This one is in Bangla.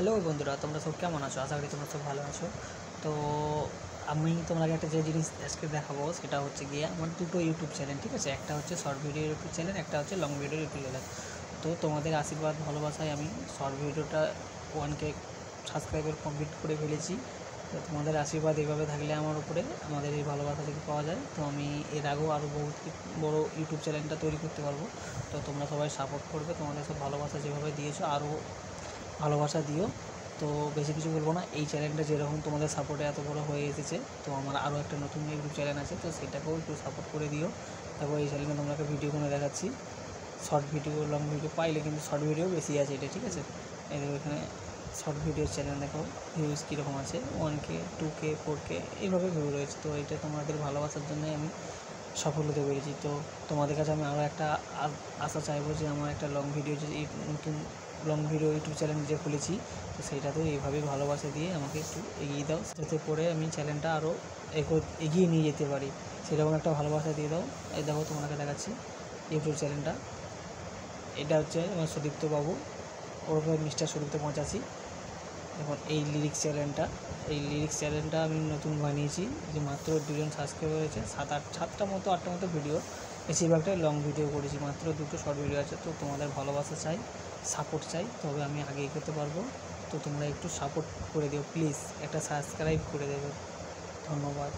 হ্যালো বন্ধুরা, তোমরা সব কেমন আছো? আশা করি তোমরা সব ভালো আছো। তো আমি তোমাকে একটা যে জিনিস আজকে দেখাবো সেটা হচ্ছে গিয়ে আমার দুটো ইউটিউব চ্যানেল, ঠিক আছে? একটা হচ্ছে শর্ট ভিডিও ইউটিউব চ্যানেল, একটা হচ্ছে লং ভিডিও ইউটিউব চ্যানেল। তো তোমাদের আশীর্বাদ ভালোবাসায় আমি শর্ট ভিডিওটা 1K সাবস্ক্রাইবার কমপ্লিট করে ফেলেছি। তো তোমাদের আশীর্বাদ এইভাবে থাকলে আমার উপরে আমাদের এই ভালোবাসা যদি পাওয়া যায় তো আমি এর আগেও আরও বহুত বড় ইউটিউব চ্যানেলটা তৈরি করতে পারবো। তো তোমরা সবাই সাপোর্ট করবে, তোমাদের সব ভালোবাসা যেভাবে দিয়েছো আরও ভালোবাসা দিও। তো বেশি কিছু বলবো না, এই চ্যানেলটা যেরকম তোমাদের সাপোর্টে এত বড় হয়ে এসেছে, তো আমার আরও একটা নতুন ইউটিউব চ্যানেল আছে, তো সেটাকেও একটু সাপোর্ট করে দিও। তারপর এই চ্যানেলে তোমরা একটা ভিডিও করে দেখাচ্ছি, শর্ট ভিডিও লং ভিডিও পাইলে কিন্তু শর্ট ভিডিও বেশি আছে এটা, ঠিক আছে? এই দেখো এখানে শর্ট ভিডিওর চ্যানেল দেখো, ভিউজ কীরকম আছে, 1K 2K 4K এইভাবে ভিউ রয়েছে। তো এটা তোমাদের ভালোবাসার জন্যই আমি সফল হতে পেরেছি। তো তোমাদের কাছে আমি আরও একটা আশা চাইবো যে আমার একটা লং ভিডিও যে নতুন লং ভিডিও ইউটিউব চ্যানেল যে খুলেছি, তো সেইটাতেও এইভাবেই ভালোবাসা দিয়ে আমাকে একটু এগিয়ে দাও, যাতে করে আমি চ্যানেলটা আরও এগিয়ে নিয়ে যেতে পারি। সেরকম একটা ভালোবাসা দিয়ে দাও। এই দেখো তোমাকে দেখাচ্ছি ইউটিউব চ্যানেলটা, এটা হচ্ছে আমার সুদীপ্ত বাবু, ওরফে মিস্টার সুদীপ্ত 85। এখন এই লিরিক্স চ্যানেলটা আমি নতুন বানিয়েছি, যে মাত্র 2জন সাবস্ক্রাইবার হয়েছে, 7-8টা মতো 8টা মতো ভিডিও, বেশিরভাগটাই লং ভিডিও করেছি, মাত্র 2টো শর্ট ভিডিও আছে। তো তোমাদের ভালোবাসা চাই, সাপোর্ট চাই, তবে আমি আগে এগোতে পারবো। তো তোমরা একটু সাপোর্ট করে দিও প্লিজ, একটা সাবস্ক্রাইব করে দেবে। ধন্যবাদ।